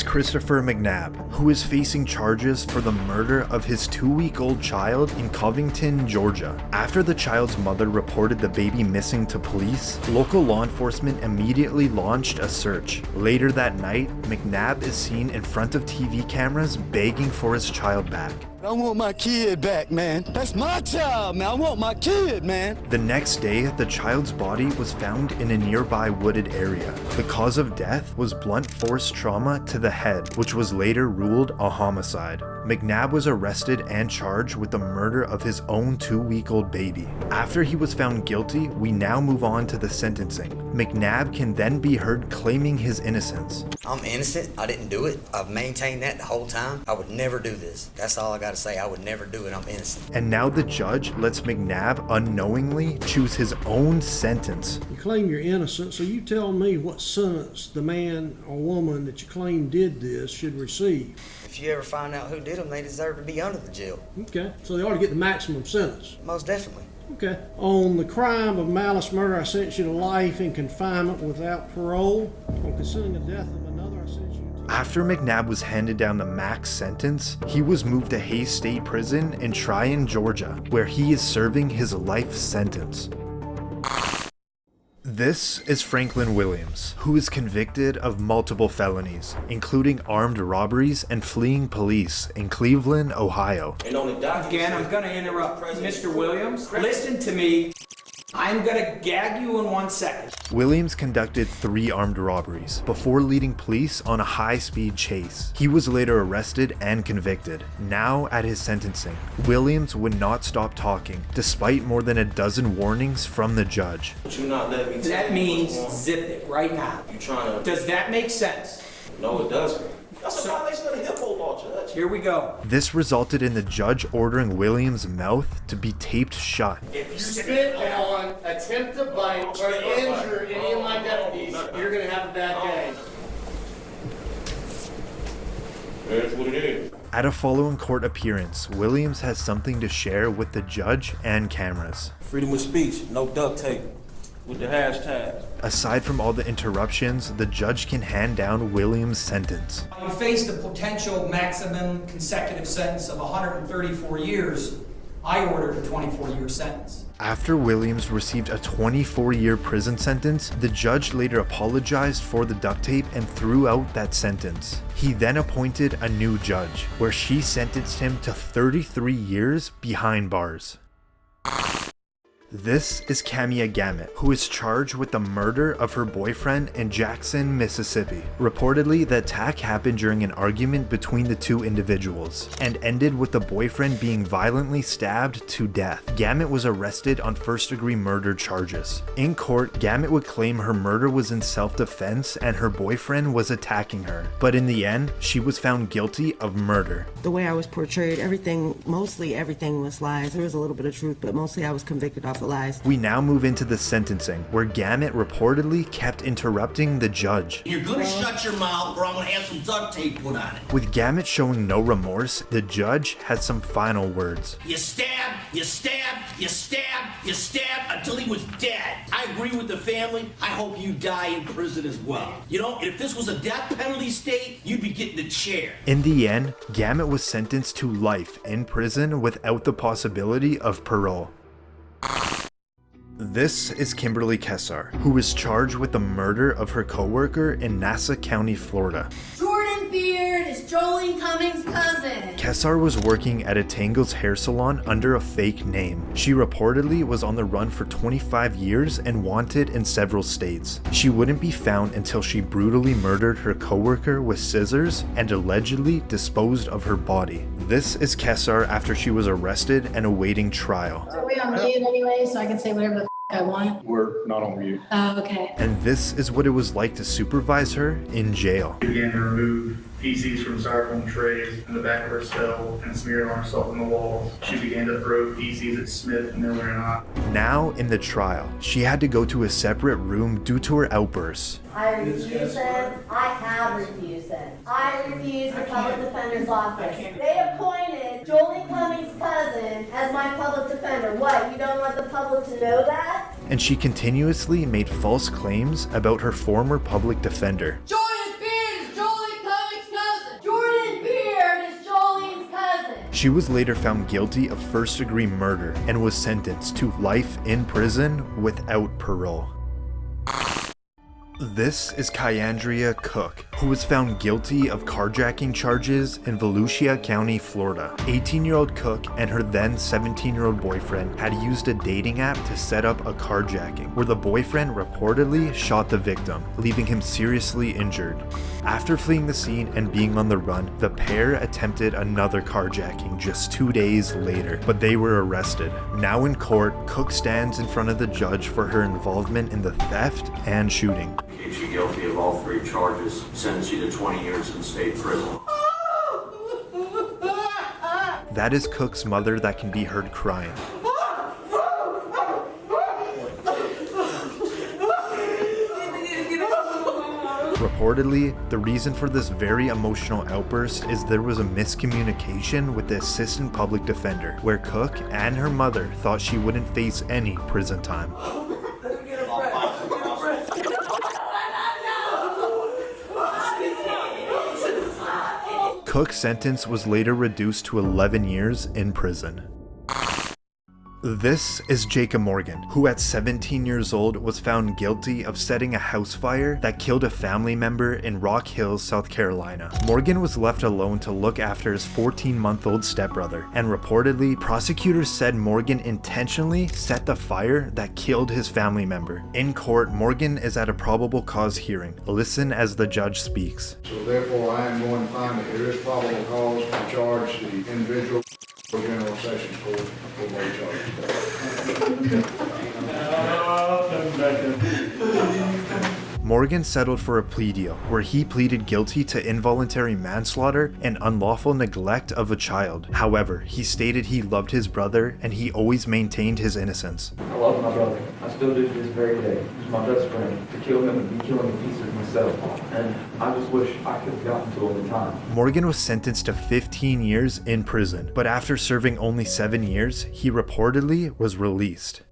Christopher McNabb, who is facing charges for the murder of his 2-week-old child in Covington, Georgia. After the child's mother reported the baby missing to police, local law enforcement immediately launched a search. Later that night, McNabb is seen in front of TV cameras begging for his child back. I want my kid back, man. That's my child, man. I want my kid, man. The next day, the child's body was found in a nearby wooded area. The cause of death was blunt force trauma to the head, which was later ruled a homicide. McNabb was arrested and charged with the murder of his own 2-week-old baby. After he was found guilty, we now move on to the sentencing. McNabb can then be heard claiming his innocence. I'm innocent. I didn't do it. I've maintained that the whole time. I would never do this. That's all I got to say. I would never do it. I'm innocent. And now the judge lets McNabb unknowingly choose his own sentence. You claim you're innocent, so you tell me what sentence the man or woman that you claim did this should receive. If you ever find out who did them, they deserve to be under the jail. Okay, so they ought to get the maximum sentence. Most definitely. Okay. On the crime of malice murder, I sentence you to life in confinement without parole. On considering the death of another, I sentence you to... After McNabb was handed down the max sentence, he was moved to Hays State Prison in Tryon, Georgia, where he is serving his life sentence. This is Franklin Williams, who is convicted of multiple felonies, including armed robberies and fleeing police in Cleveland, Ohio. Again, I'm going to interrupt. Mr. Williams, listen to me. I'm going to gag you in 1 second. Williams conducted 3 armed robberies before leading police on a high-speed chase. He was later arrested and convicted. Now, at his sentencing, Williams would not stop talking, despite more than a dozen warnings from the judge. That means zip it right now. Does that make sense? No, it doesn't. That's a violation of the HIPAA law, Judge. Here we go. This resulted in the judge ordering Williams' mouth to be taped shut. If you spit on, attempt to bite, or injure any of my deputies, you're going to have a bad day. That's what it is. At a following court appearance, Williams has something to share with the judge and cameras. Freedom of speech, no duct tape. With the hashtag. Aside from all the interruptions, the judge can hand down Williams' sentence. You face the potential maximum consecutive sentence of 134 years. I ordered a 24-year sentence. After Williams received a 24-year prison sentence, the judge later apologized for the duct tape and threw out that sentence. He then appointed a new judge, where she sentenced him to 33 years behind bars. This is Camia Gamet, who is charged with the murder of her boyfriend in Jackson, Mississippi. Reportedly, the attack happened during an argument between the two individuals and ended with the boyfriend being violently stabbed to death. Gamet was arrested on first-degree murder charges. In court, Gamet would claim her murder was in self-defense and her boyfriend was attacking her, but in the end, she was found guilty of murder. The way I was portrayed, mostly everything was lies. There was a little bit of truth, but mostly I was convicted off of lies. We now move into the sentencing, where Gamet reportedly kept interrupting the judge. You're gonna shut your mouth or I'm gonna have some duct tape put on it. With Gamet showing no remorse, the judge had some final words. You stabbed, you stabbed, you stabbed, you stabbed until he was dead. I agree with the family. I hope you die in prison as well. You know, if this was a death penalty state, you'd be getting the chair. In the end, Gamet was sentenced to life in prison without the possibility of parole. This is Kimberly Kessar, who is charged with the murder of her coworker in Nassau County, Florida. Jordan Beard is Jolene Cummings' cousin. Kessar was working at a Tangles hair salon under a fake name. She reportedly was on the run for 25 years and wanted in several states. She wouldn't be found until she brutally murdered her coworker with scissors and allegedly disposed of her body. This is Kessar after she was arrested and awaiting trial. Are we on mute anyway, so I can say whatever the I want? We're not on mute. Oh, okay. And this is what it was like to supervise her in jail. She began to remove feces from styrofoam trays in the back of her cell and smear on herself on the walls. She began to throw feces at Smith, Miller, and I. Now, in the trial, she had to go to a separate room due to her outbursts. I refuse it. I have refused it. I refuse the public defender's office. They appointed Jolene Cummings' cousin as my public defender. What, you don't want the public to know that? And she continuously made false claims about her former public defender. Jordan Beard is Jolene Cummings' She was later found guilty of first-degree murder and was sentenced to life in prison without parole. This is Kyandria Cook, who was found guilty of carjacking charges in Volusia County, Florida. 18-year-old Cook and her then 17-year-old boyfriend had used a dating app to set up a carjacking, where the boyfriend reportedly shot the victim, leaving him seriously injured. After fleeing the scene and being on the run, the pair attempted another carjacking just 2 days later, but they were arrested. Now in court, Cook stands in front of the judge for her involvement in the theft and shooting. Keeps you guilty of all 3 charges, sentence you to 20 years in state prison. That is Cook's mother that can be heard crying. Reportedly, the reason for this very emotional outburst is there was a miscommunication with the assistant public defender, where Cook and her mother thought she wouldn't face any prison time. Cook's sentence was later reduced to 11 years in prison. This is Jacob Morgan, who at 17 years old was found guilty of setting a house fire that killed a family member in Rock Hills, South Carolina. Morgan was left alone to look after his 14-month-old stepbrother, and reportedly, prosecutors said Morgan intentionally set the fire that killed his family member. In court, Morgan is at a probable cause hearing. Listen as the judge speaks. So therefore, I am going to find that there is probable cause to charge the individual General Sessions Court for more charges. Morgan settled for a plea deal, where he pleaded guilty to involuntary manslaughter and unlawful neglect of a child. However, he stated he loved his brother and he always maintained his innocence. I love my brother. I still do to this very day. He's my best friend. To kill him and be killing the pieces myself. And I just wish I could have gotten to him in time. Morgan was sentenced to 15 years in prison, but after serving only 7 years, he reportedly was released.